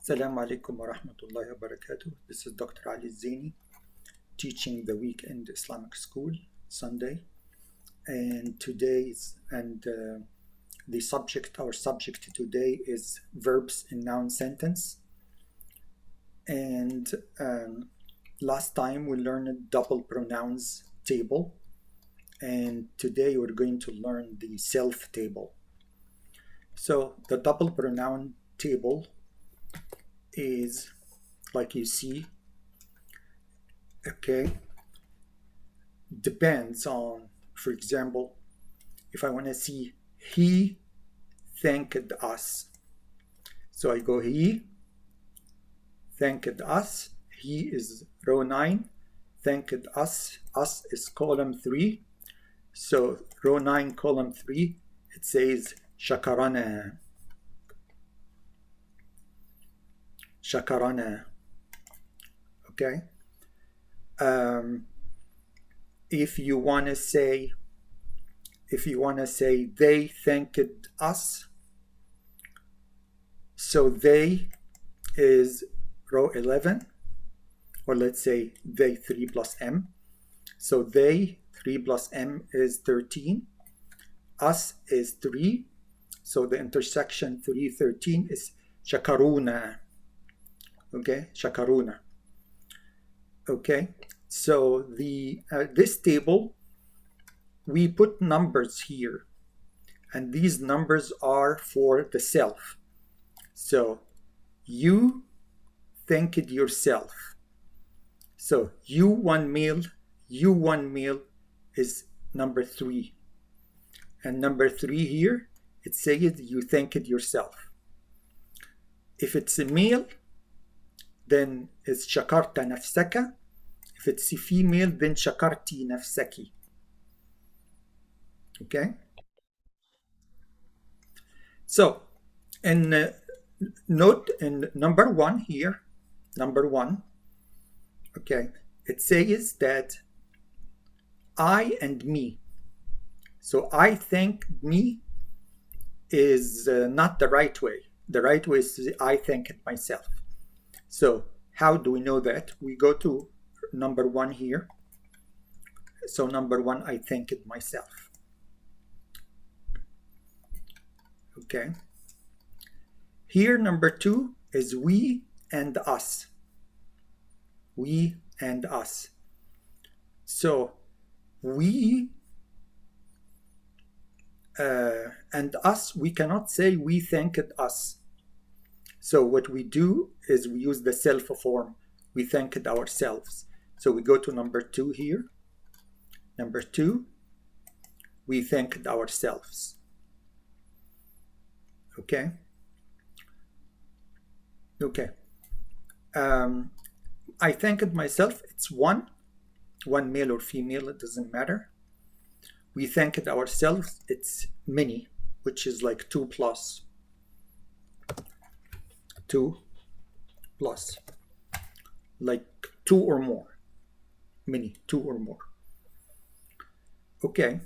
Assalamu alaikum wa rahmatullahi wa barakatuh. This is Dr. Ali Elzeiny, teaching the weekend Islamic school Sunday, and our subject today is verbs in noun sentence. And last time we learned double pronouns table, and today we're going to learn the self table. So the double pronoun table is like you see, okay, depends on, for example, if I want to see he thanked us, so I go he thanked us, he is row 9, thanked us is column 3, so row 9 column 3 it says shakarana. Okay. If you want to say they thanked us, so they is row 11, or let's say they 3 plus m, so they 3 plus m is 13, us is 3, so the intersection 3 13 is shakaruna. Okay, shakaruna. Okay, so the this table, we put numbers here, and these numbers are for the self. So you thanked yourself. So you one meal is number 3, and number 3 here it says you thanked yourself. If it's a male, then it's shakarta nafsaka. If it's a female, then shakarti nafsaki. Okay? So, in note in number 1 here, okay, it says that I and me. So I thank me is not the right way. The right way is I thank myself. So how do we know that? We go to number 1 here. So number 1, I thanked myself. Okay. Here number 2 is we and us. We and us. So we and us, we cannot say we thanked us. So what we do is we use the self form. We thanked ourselves. So we go to number 2 here. Number 2, we thanked ourselves. Okay. Okay. I thanked myself. It's one male or female, it doesn't matter. We thanked ourselves. It's many, which is like 2 plus. 2 plus, like 2 or more, many, 2 or more. Okay,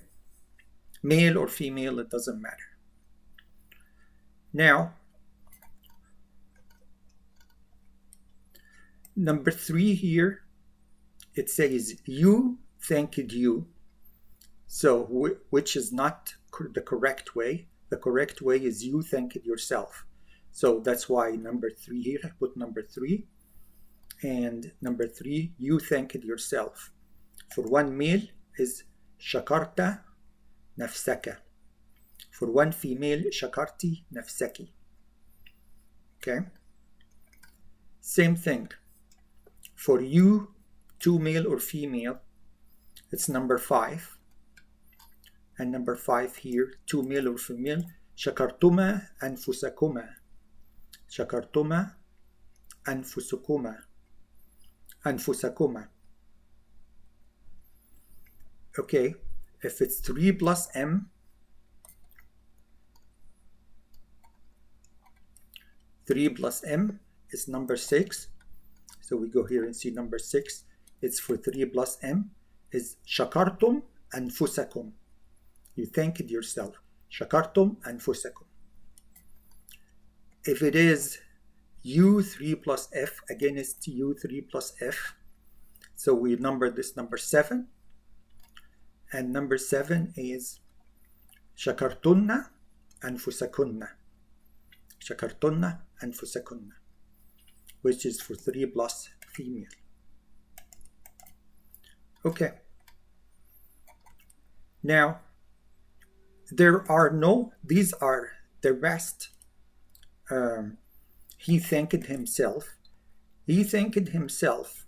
male or female, it doesn't matter. Now, number 3 here, it says you thanked you. So, which is not the correct way. The correct way is you thanked yourself. So that's why number 3 here, I put number 3. And number 3, you thanked yourself. For one male is shakarta nafsaka. For one female, shakarti nafsaki. Okay. Same thing. For you, 2 male or female, it's number 5. And number 5 here, 2 male or female, shakartuma anfusakuma. Shakartuma anfusakuma. Okay, if it's 3 plus m, 3 plus m is number 6. So we go here and see number 6. It's for 3 plus m is shakartum anfusakum. You thanked yourself. Shakartum anfusakum. If it is U3 plus F against U3 plus F. So we number this number 7. And number 7 is شكرتن أنفسكن. شكرتن أنفسكن, which is for 3 plus female. Okay. Now, there are no, these are the rest. He thanked himself. He thanked himself.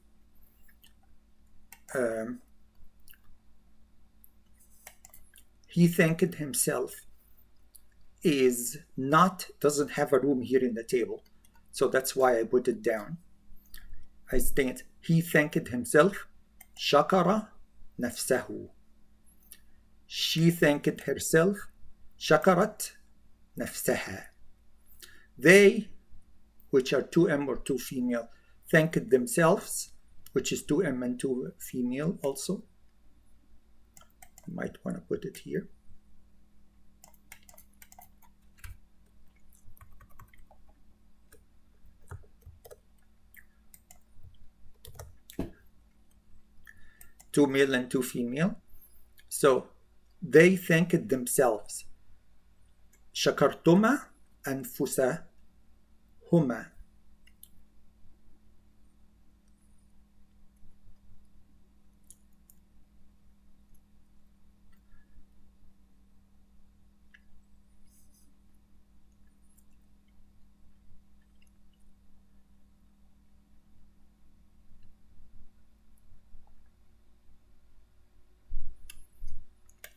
He thanked himself is not, doesn't have a room here in the table. So that's why I put it down. I state, he thanked himself. شكر نفسه. She thanked herself. شكرت نفسها. They, which are 2M or 2 female, thanked themselves, which is 2M and 2 female also. You might want to put it here. Two male and 2 female. So they thanked themselves. شكرتما أنفسهما.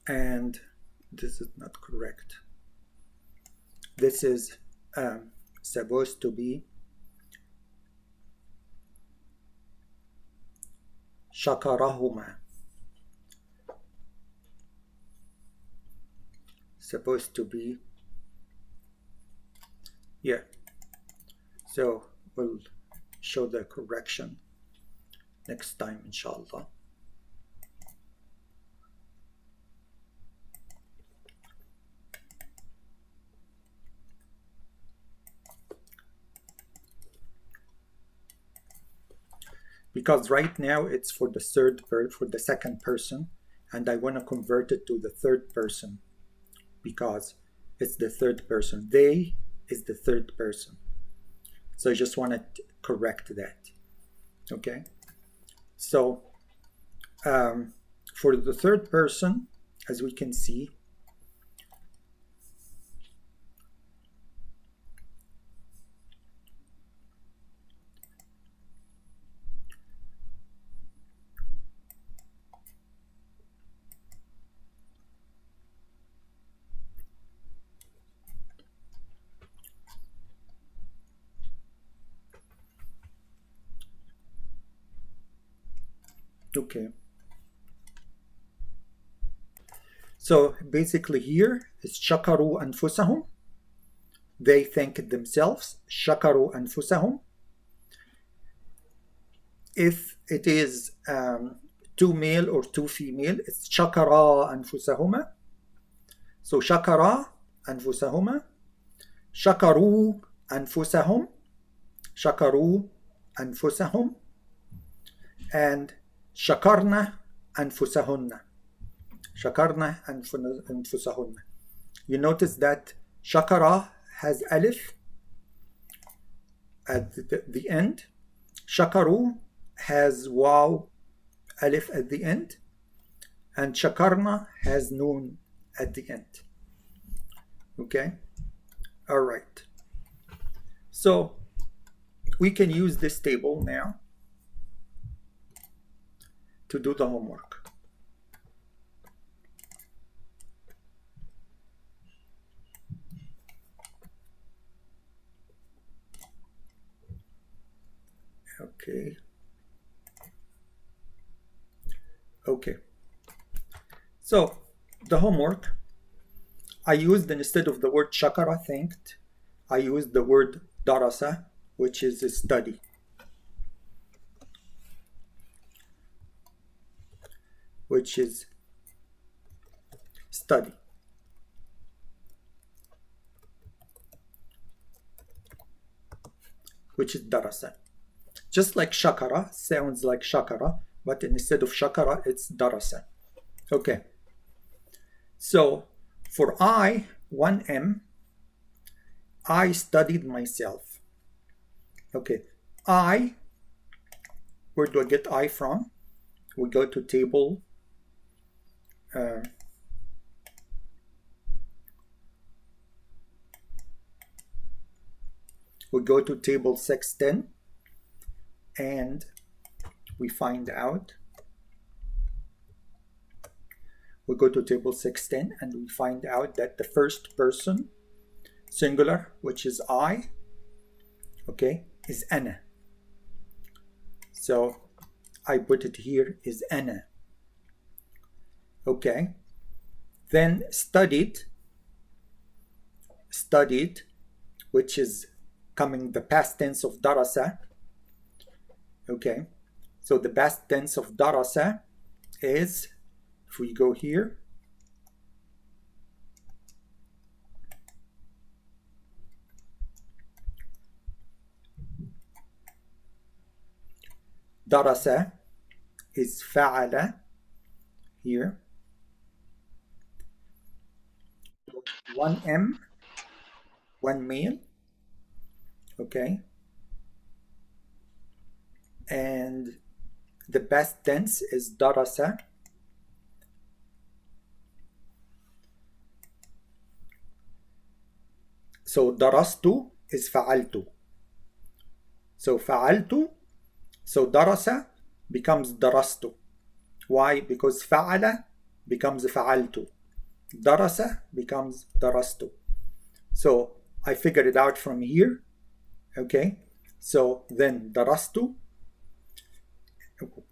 And this is not correct. This is supposed to be شكرهما. Supposed to be, yeah. So we'll show the correction next time, inshallah. Because right now it's for the second person, and I want to convert it to the third person because it's the third person. They is the third person. So I just want to correct that. Okay. So for the third person, as we can see, okay. So basically here is شكروا أنفسهم. They thanked themselves. شكروا أنفسهم. If it is 2 male or 2 female, it's شكرا أنفسهما. So شكرا أنفسهما. شكروا أنفسهم. شكروا أنفسهم. And شكرنا أنفسهن. شكرنا أنفسهن. You notice that شكرا has alif at the end. شكروا has waw alif at the end. And شكرنا has noon at the end. Okay? All right. So we can use this table now to do the homework. Okay. Okay. So the homework, I used, instead of the word shakara, thanked, I used the word darasa, which is a study. Which is study. which is darasa. Just like shakara, sounds like shakara, but instead of shakara, it's darasa. Okay. So for I, 1M, I studied myself. Okay. I, where do I get I from? We go to table we go to table 610 and we find out. We go to table 610 and we find out that the first person, singular, which is I, okay, is أنا. So I put it here is أنا. Okay. Then studied, which is coming the past tense of darasa. Okay. So the past tense of darasa is, if we go here, darasa is fa'ala here. 1M, 1 male. Okay. And the past tense is darasa. So darastu is fa'altu. So fa'altu, so darasa becomes darastu. Why? Because fa'ala becomes fa'altu. Darasa becomes darastu. So I figured it out from here. Okay. So then darastu,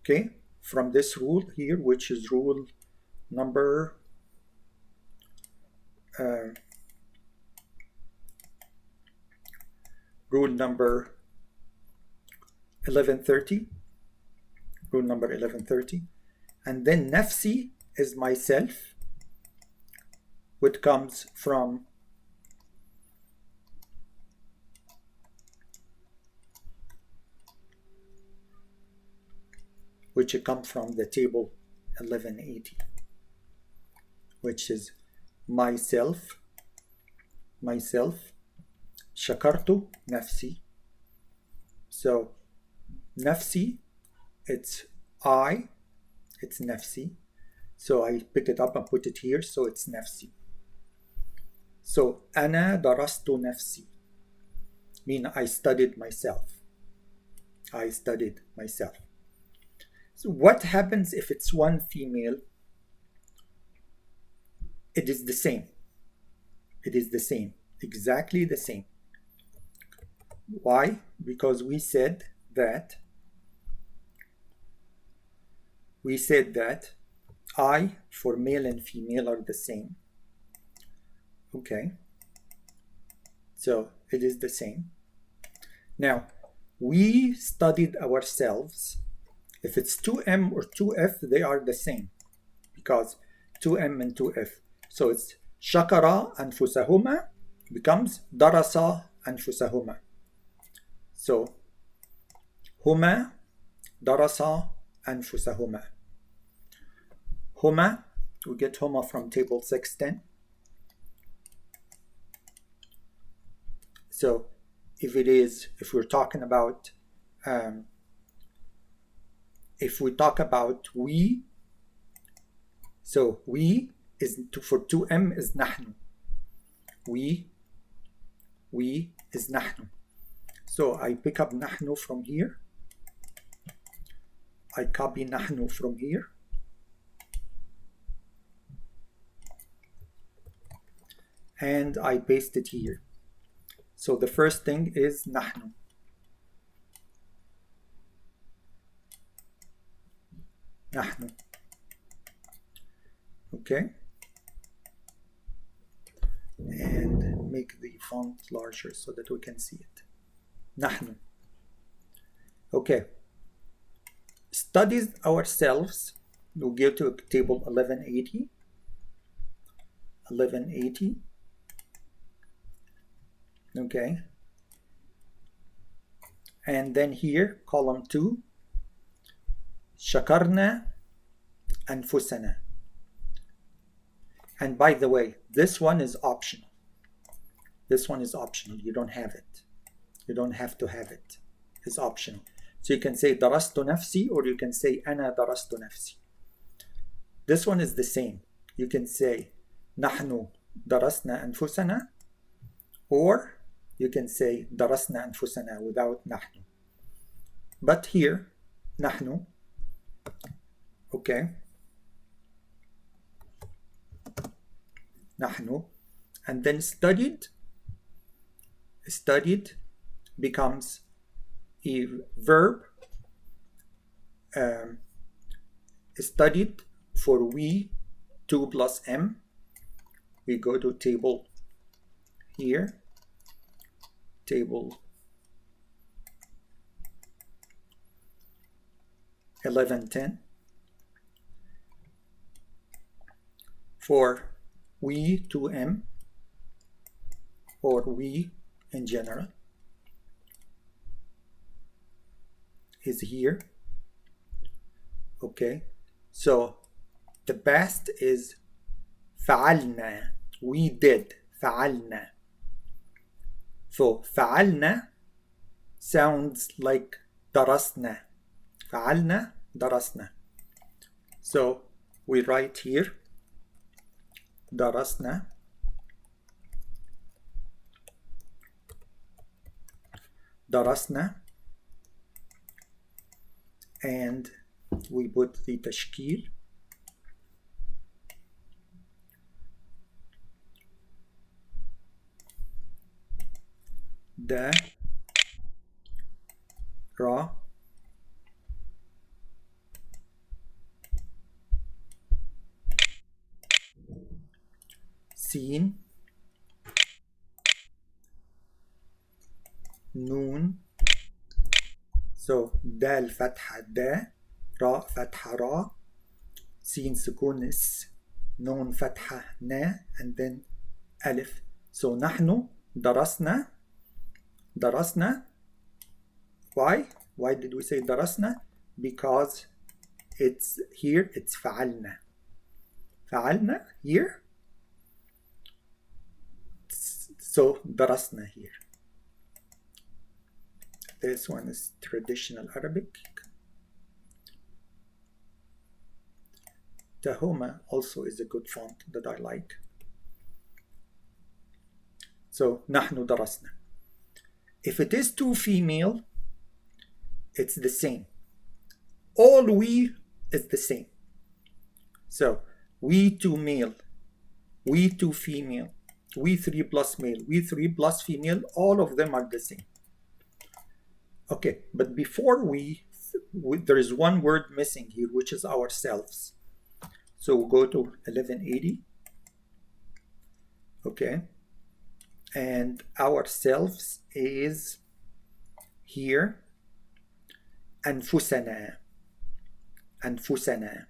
okay, from this rule here, which is rule number rule number 1130. Rule number 1130. And then nafsi is myself, which comes from the table 1180, which is myself, shakartu nafsi. So nafsi, it's I, it's nafsi. So I pick it up and put it here, so it's nafsi. So ana darastu nafsi, mean I studied myself. I studied myself. So what happens if it's one female? It is the same. It is the same, exactly the same. Why? Because we said that I for male and female are the same. Okay. So it is the same. Now, we studied ourselves. If it's 2M or 2F, they are the same because 2M and 2F. So it's shakara anfusahuma becomes darasa anfusahuma. So huma darasa anfusahuma. Huma, we get huma from table 610. So if we're talking about if we talk about we, so we is for 2M is nahnu. We is nahnu. So I pick up nahnu from here. I copy nahnu from here. And I paste it here. So the first thing is nahnu. Nahnu. Okay. And make the font larger so that we can see it. Nahnu. Okay. Studies ourselves. We'll go to table 1180. 1180. Okay. And then here, column 2, شكرنا أنفسنا. And by the way, this one is optional. This one is optional. You don't have it. You don't have to have it. It's optional. So you can say درست نفسي, or you can say أنا درست نفسي. This one is the same. You can say نحن درسنا أنفسنا, or you can say درسنا أنفسنا without نحن. But here, نحن, okay, نحن, and then studied becomes a verb. Studied for we, 2 plus m. We go to table here, table 1110. For we, 2m, or we in general, is here. Okay, so the past is فعلنا. We did. فعلنا. So فعلنا sounds like درسنا. فعلنا درسنا. So we write here درسنا. درسنا. And we put the تشكيل. دا را سين نون. So دال فتحة دا, را فتحة را, سين سكون اس, نون فتحة نا, and then ألف. So نحن درسنا. درسنا. Why? Why did we say درسنا? Because it's here, it's فعلنا. فعلنا here. So درسنا here. This one is traditional Arabic. Tahoma also is a good font that I like. So نحن درسنا. If it is two female, it's the same. All we is the same. So we two male, we two female, we three plus male, we three plus female, all of them are the same. Okay, but before we there is one word missing here, which is ourselves. So we'll go to 1180. Okay, and ourselves is here. أنفسنا. أنفسنا.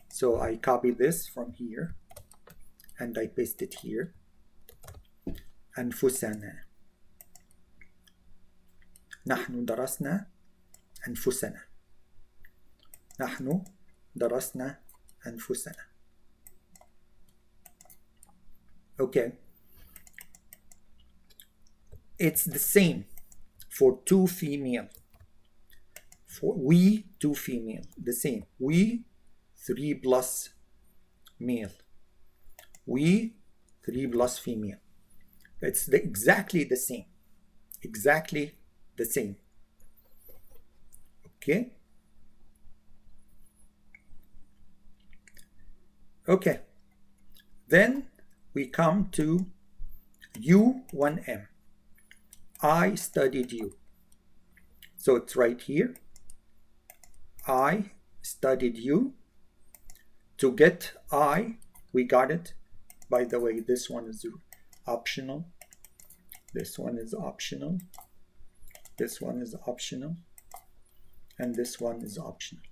So I copy this from here and I paste it here. أنفسنا. نحن درسنا أنفسنا. نحن درسنا أنفسنا. Okay. It's the same for two female. For we, two female. The same. We, 3 plus male. We, 3 plus female. It's exactly the same. Exactly the same. Okay. Okay. Then we come to you, 1M. I studied you. So it's right here. I studied you. To get I, we got it. By the way, this one is optional. This one is optional. This one is optional. And this one is optional.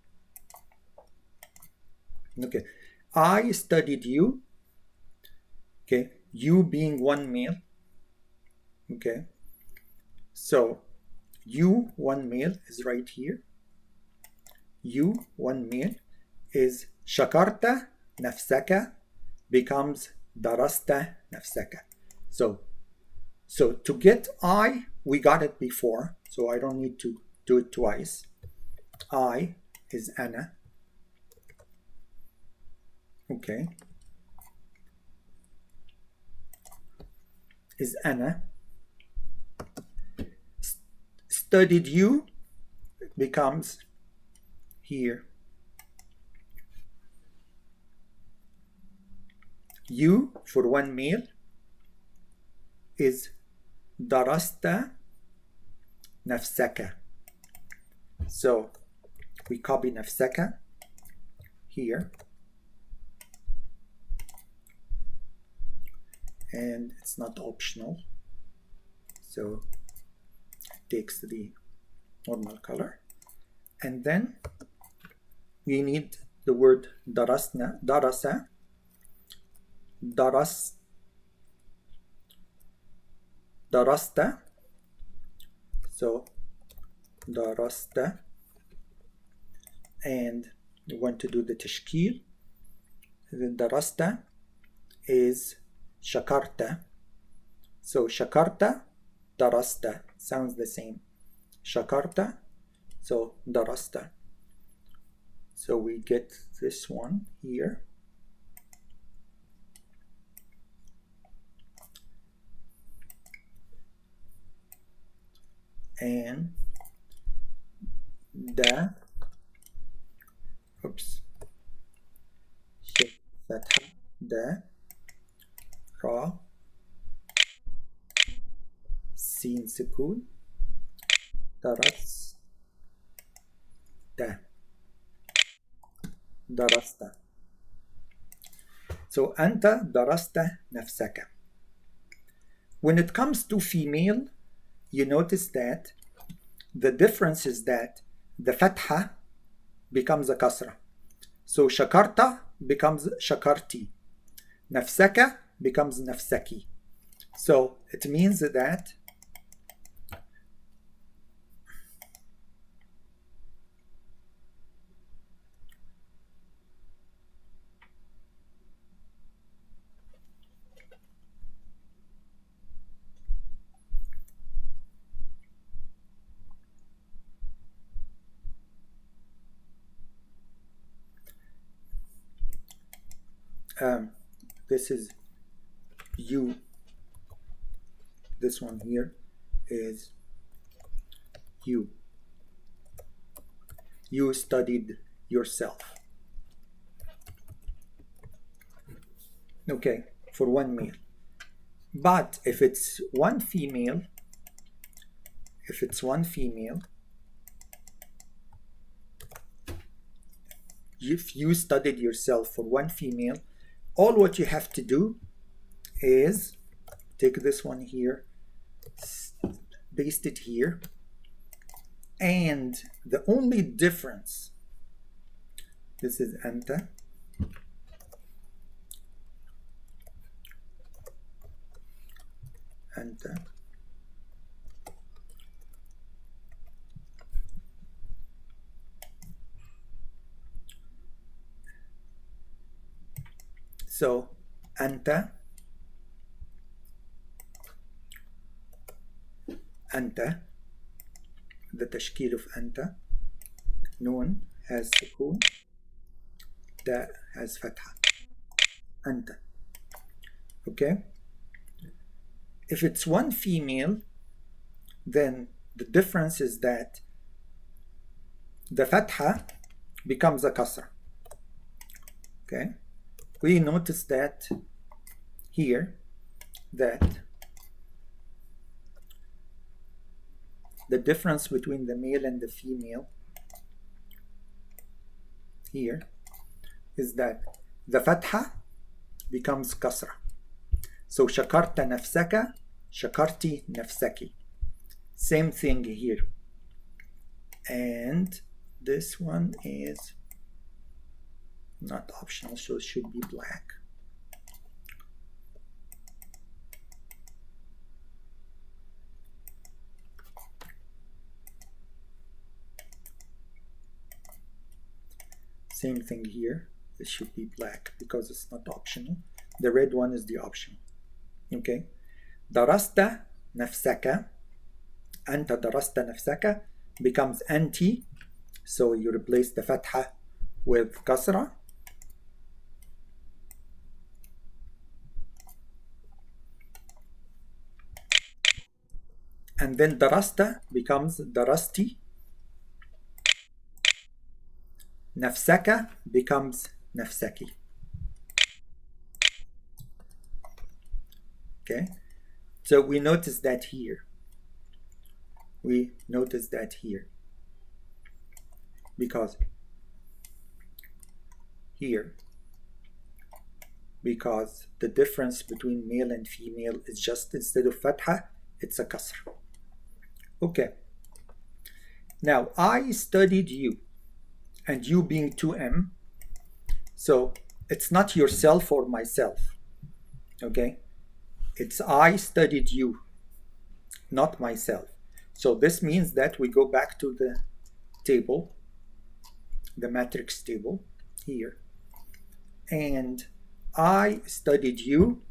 Okay. I studied you. Okay. You being one male. Okay. So You, one male, is right here. You, one male, is shakarta nafsaka becomes darasta nafsaka. So to get I, we got it before, so I don't need to do it twice. I is ana. Okay. Is ana. Studied you becomes here. You, for one male, is darasta nafsaka. So we copy nafsaka here. And it's not optional. So it takes the normal color. And then we need the word darasna, darasa, darasta. So darasta. And we want to do the tashkil. The darasta is shakarta. So shakarta, darasta sounds the same. Shakarta, so darasta. So we get this one here. And da, oops, fatha, da, ra, sin sukun, daras, da, darasta. So anta darasta nafsaka. When it comes to female, you notice that the difference is that the fatha becomes a kasra. So shakarta becomes shakarti. Nafsaka becomes nafsaki. So it means that this is you. This one here is you. You studied yourself. Okay, for one male. But if it's one female, if you studied yourself for one female, all what you have to do is take this one here, paste it here, and the only difference, this is anta, so anta, the tashkil of anta, noun has sukun, da has fatha, anta. Okay? If it's one female, then the difference is that the fatha becomes a kasra. Okay? We notice that here, that the difference between the male and the female here is that the fatha becomes kasra. So shakarta nafsaka, shakarti nafsaki. Same thing here. And this one is not optional, so it should be black. Same thing here. It should be black because it's not optional. The red one is the optional. Okay. درست نفسك. أنت درست نفسك becomes أنت. So you replace the فتحة with كسرة. And then درست becomes درستي. نفسك becomes نفسكي. Okay, so we notice that here. Because here, because the difference between male and female is just instead of fatha, it's a kasr. Okay. Now, I studied you, and you being 2M, so it's not yourself or myself, okay? It's I studied you, not myself. So this means that we go back to the table, the matrix table here, and I studied you,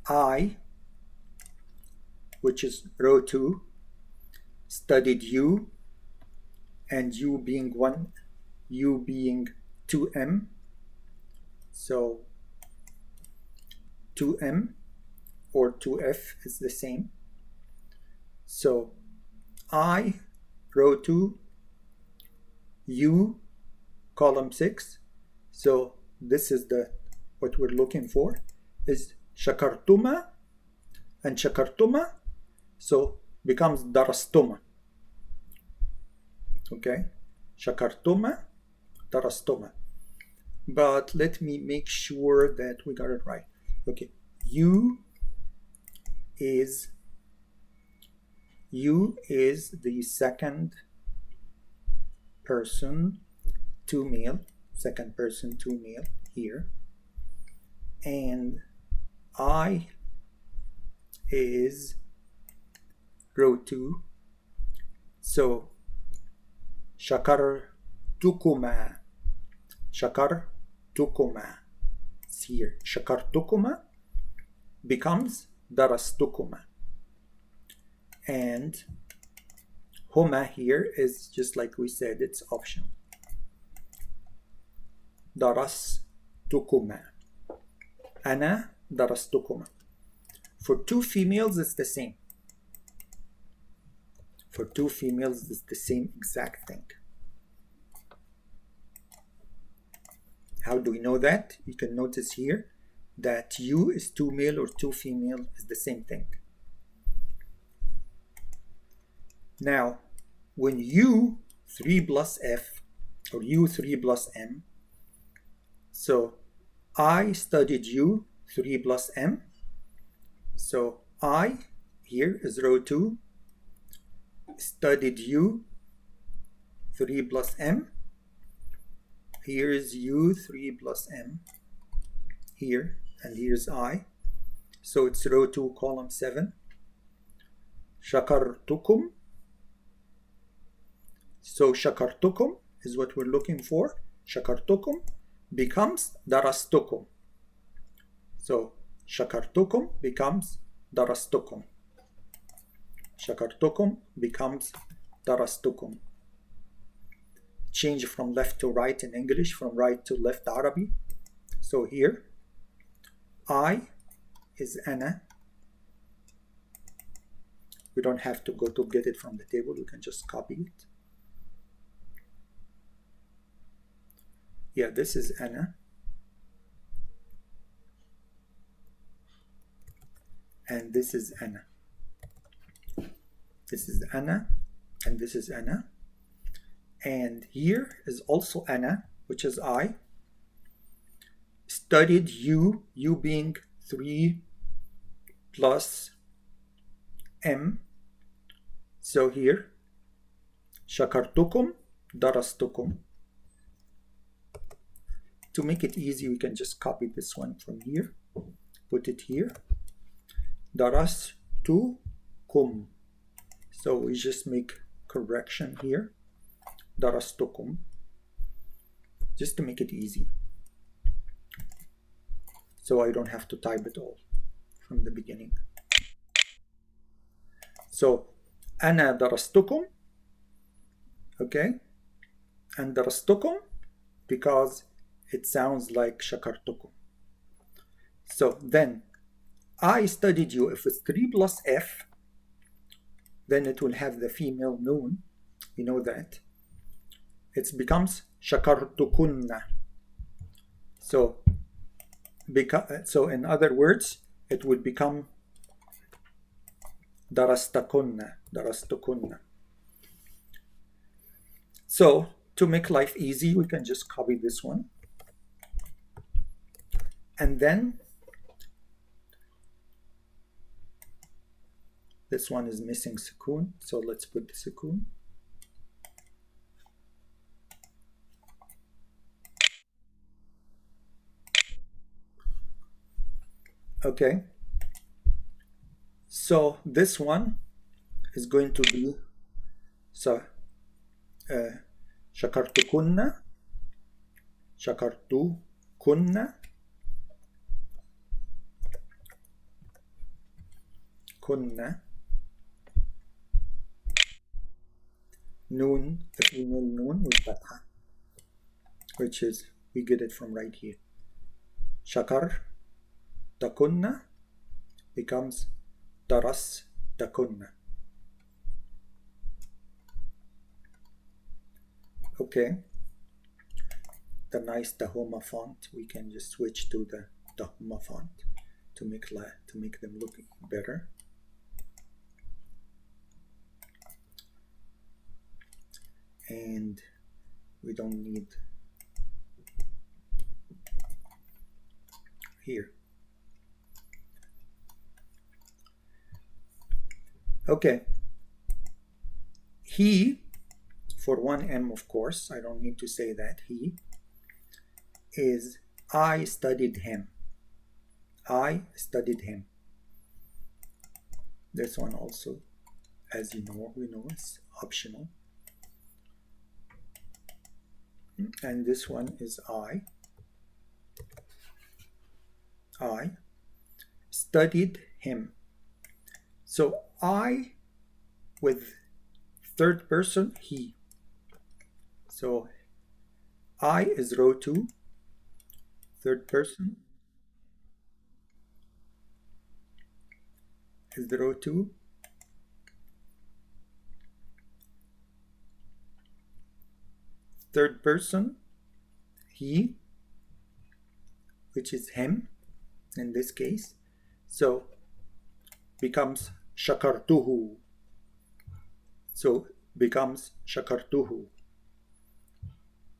I, which is row 2, studied you, and you being 1, you being 2M, so 2M or 2F is the same. So I, row 2, you, column 6. So this is what we're looking for is shakartuma, and shakartuma so becomes darastuma. Okay, shakartuma, darastuma. But let me make sure that we got it right. Okay, you is the second person, 2 male, second person 2 male here, and I is row 2, so shakartukuma, it's here, shakartukuma becomes darastukuma, and huma here is just like we said, it's optional. Darastukuma, ana darastukuma. For 2 females, it's the same. For 2 females, it's the same exact thing. How do we know that? You can notice here that you is 2 male or 2 female is the same thing. Now, when you 3 plus F or you 3 plus M, so I studied you 3 plus M, so I here is row 2, studied you 3 plus M, here is you 3 plus M here, and here's I, so it's row 2 column 7. Shakartukum, so shakartukum is what we're looking for. Shakartukum becomes darastukum, so shakartukum becomes darastukum. Shakartukum becomes darastukum. Change from left to right in English, from right to left Arabic. So here, I is ana. We don't have to go to get it from the table, we can just copy it. Yeah, this is ana. And this is ana. This is ana, and this is ana. And here is also ana, which is I. Studied you being 3 plus M. So here, shakartukum, darastukum. To make it easy, we can just copy this one from here, put it here. Darastukum. So we just make correction here. darastukum, just to make it easy, so I don't have to type it all from the beginning. So أنا درستكم, okay, and darastukum because it sounds like shakartukum. So then I studied you. If it's 3 plus F, then it will have the female noun. You know that. It becomes shakartukunna. So in other words, it would become darastakunna. So to make life easy, we can just copy this one. And then this one is missing sukoon, so let's put the sukoon. Okay. So this one is going to be shakartukunna, kunna, noon, the female noon with fatha, which is, we get it from right here. Shakar takunna becomes daras takunna. Okay. The nice Tahoma font, we can just switch to the Tahoma font to make them look better. And we don't need here. Okay. He, for 1M, of course, I don't need to say that. He is I studied him. I studied him. This one also, as you know, we know it's optional. And this one is I studied him. So I with third person, he. So I is row 2, third person is the row 2. Third person, he, which is him in this case. So becomes shakartuhu. So becomes shakartuhu.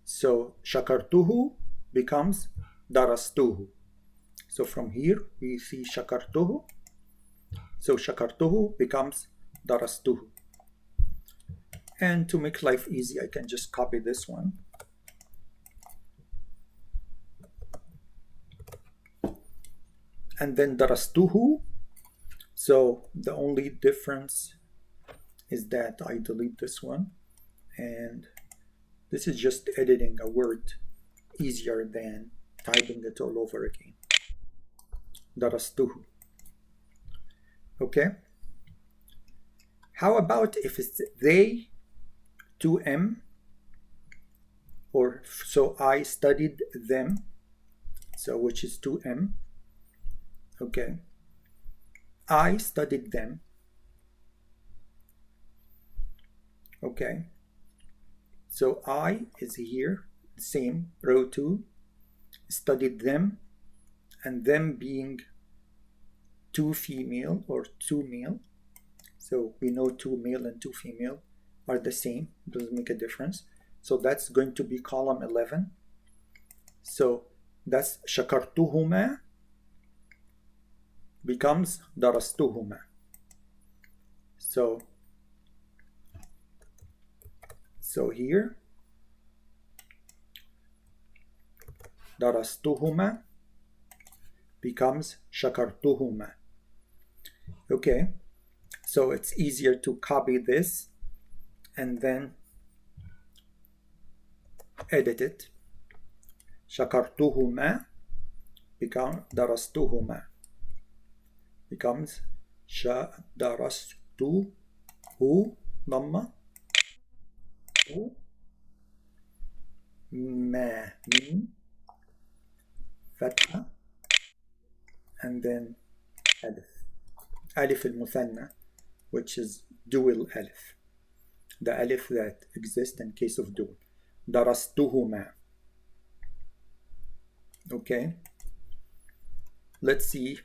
So shakartuhu becomes darastuhu. So from here we see shakartuhu. So shakartuhu becomes darastuhu. And to make life easy, I can just copy this one. And then darastuhu. So the only difference is that I delete this one. And this is just editing a word easier than typing it all over again. Darastuhu. Okay. How about if it's they, 2M, or so I studied them, so which is 2M. Okay. I studied them. Okay. So I is here, same, row 2, studied them, and them being 2 female or 2 male. So we know 2 male and 2 female are the same, doesn't make a difference. So that's going to be column 11. So that's shakartuhuma becomes darastuhuma. So here darastuhuma becomes shakartuhuma. Okay, so it's easier to copy this and then edit it. شكرتهما become درستهما becomes درسته ضمة ما ميم فتحة and then ألف المثنى, which is dual ألف, the ألف that exists in case of dual. درستهما. Okay, let's see.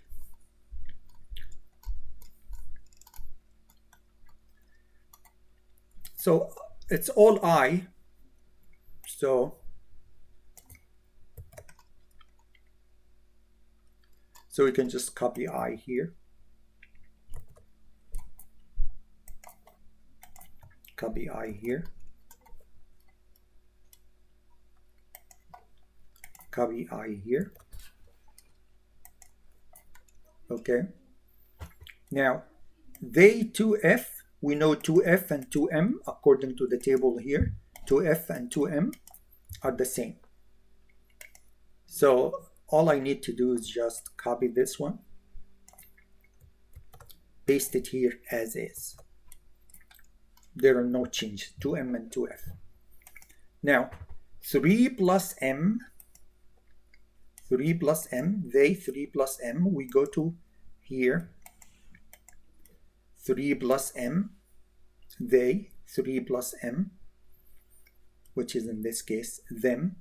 So it's all I, so we can just copy I here, copy I here, copy I here. Okay, now they 2F, we know 2F and 2M according to the table here. 2F and 2M are the same. So all I need to do is just copy this one, paste it here as is. There are no changes, 2M and 2F. Now 3 plus M, 3 plus M, they 3 plus M, we go to here, 3 plus M, they 3 plus M, which is in this case them.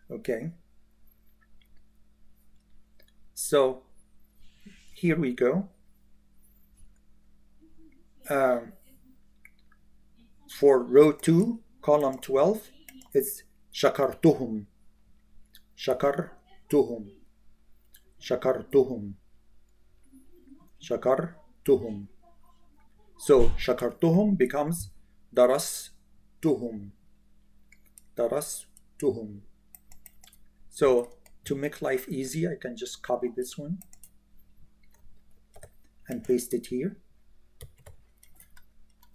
Okay, so here we go. For row 2, column 12, it's شكرتهم, شكرتهم, شكرتهم, شكرتهم. So شكرتهم becomes درستهم, درستهم. So to make life easy, I can just copy this one and paste it here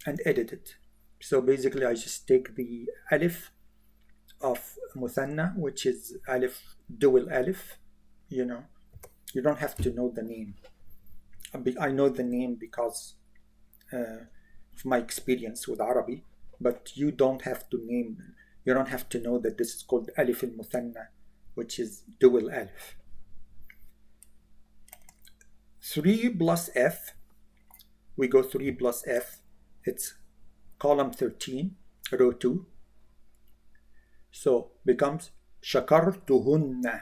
and edit it. So basically I just take the alif of muthanna, which is alif, dual alif, you know, you don't have to know the name. I know the name because of my experience with Arabic, but you don't have to name, you don't have to know that this is called alif al-muthanna, which is dual alif. 3 plus F, we go 3 plus F, it's column 13, row 2. So becomes شكرتهن,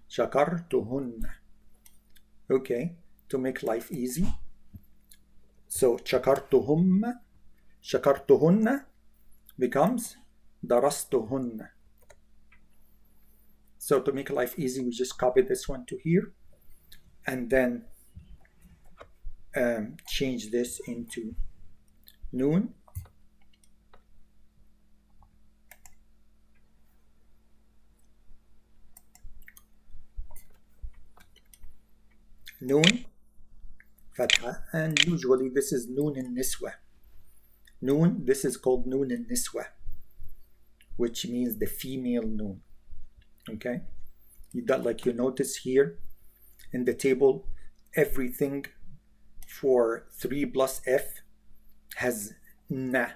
شكرتهن. Okay, to make life easy. So شكرتهم, شكرتهن becomes درستهن. So to make life easy, we just copy this one to here and then change this into Noun. Noun, Fatha, and usually this is Noun al-Niswa. Noun, this is called Noun al-Niswa, which means the female noun. Okay, like you notice here in the table, everything for 3 plus F has na.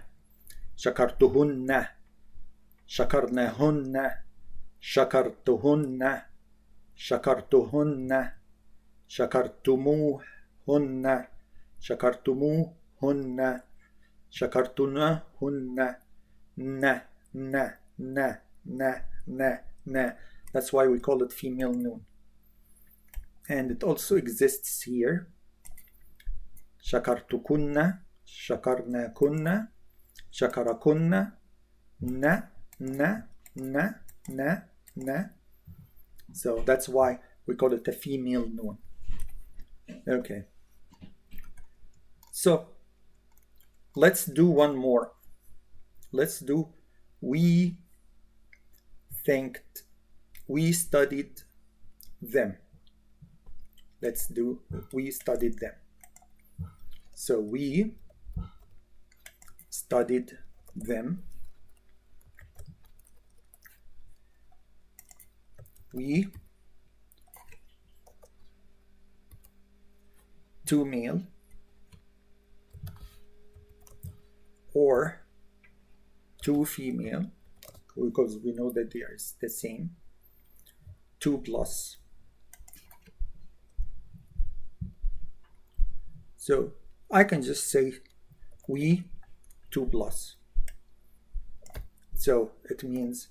شكرتهن, شكرناهن, شكرتهن, شكرتهن, شكرتموهن, شكرتموهن, شكرتنهن, na, na, na, na, na, na. That's why we call it female noun. And it also exists here. شكرتكن, شكرناكن, شكركن, na, na, na, na, na. So that's why we call it a female noun. Okay. So let's do one more. Let's do we thanked, we studied them. Let's do we studied them. So we studied them. we, 2 male, or 2 female, because we know that they are the same, 2 plus. So I can just say we, 2 plus. So it means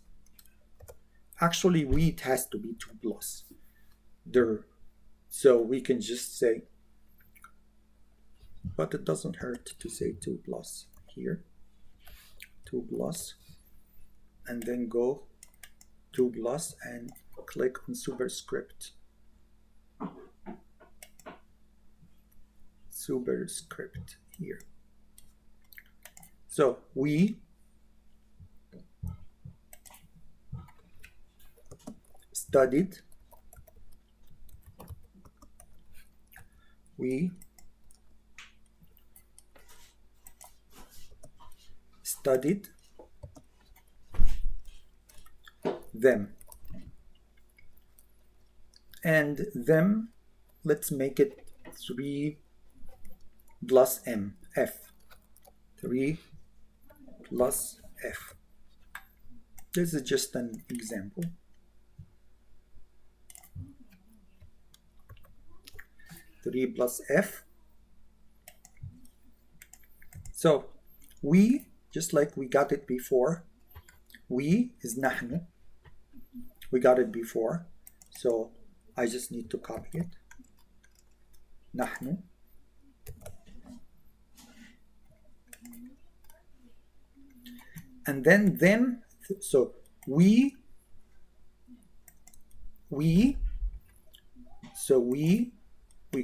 actually it has to be 2 plus. So we can just say, but it doesn't hurt to say 2 plus here, 2 plus, and then go 2 plus and click on superscript. Superscript here. So we studied, we studied them. And them, let's make it 3 plus m, f. 3 plus f. This is just an example. Three plus f. So we, just like we got it before, we is نحن. We got it before, so I just need to copy it. نحن. And then them, so we, so we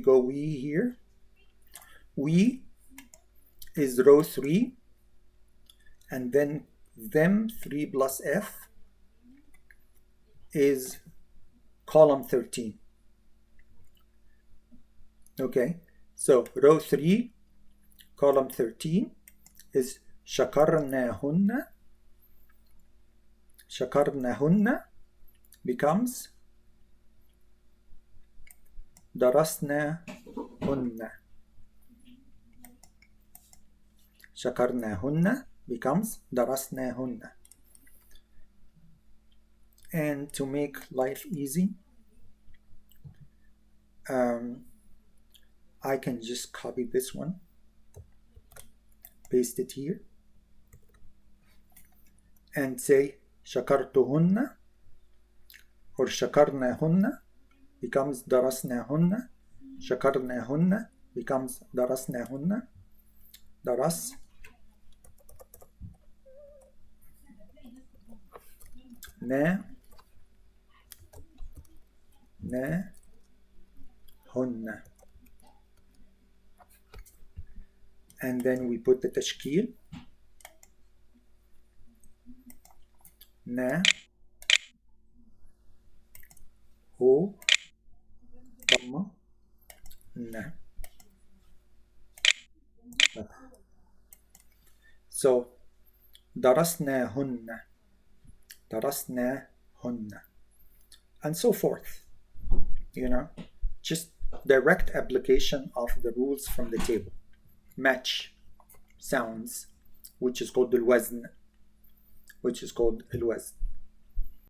go we here. We is row 3, and then them 3 plus f is column 13. Okay, so row 3, column 13 is شكرناهن. شكرناهن becomes درسناهن. شكرناهن becomes درسناهن. And to make life easy, I can just copy this one, paste it here, and say شكرتهن or شكرناهن becomes درسناهن. شكرناهن becomes درسناهن. درس هن. And then we put the تشكيل. نا هو ضمة نا. So درسناهن, درسناهن, and so forth. You know, just direct application of the rules from the table. Match sounds, which is called الوزن, which is called الوزن.